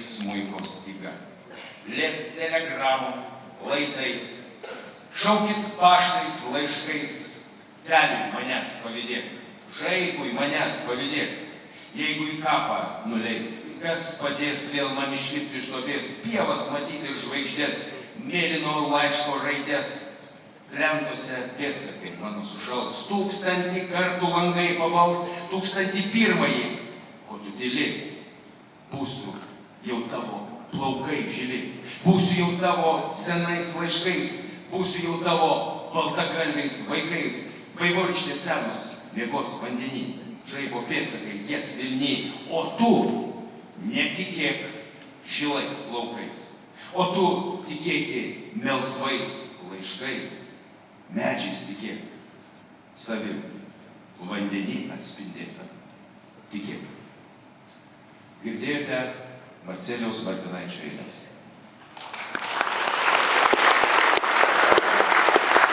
smuiko styga. Lėk telegramų laidais, šaukis paštais laiškais, teliui manęs pavydėk, žaibui manęs pavydėk. Jeigu į kapą nuleis, kas padės vėl man išlipti iš duobės, pievas matyti žvaigždės, mėlyno laiško raidės, lentose pėdsakai mano sušals, 1000 kartų langai pabals, 1001, o tu tyli, būsiu jau tavo plaukai žili, būsiu jau tavo senais laiškais, būsiu jau tavo baltagalviais vaikais, vaivorykštės senus miegos vandenį, žaibo pėdsakai ties Vilny, o tu netikėk žilais plaukais, o tu tikėki melsvais laiškais, medžiais tikėk, savim vandenį atspindėtą tikėk. Girdėjote Marcelijaus Martinaičio eiles.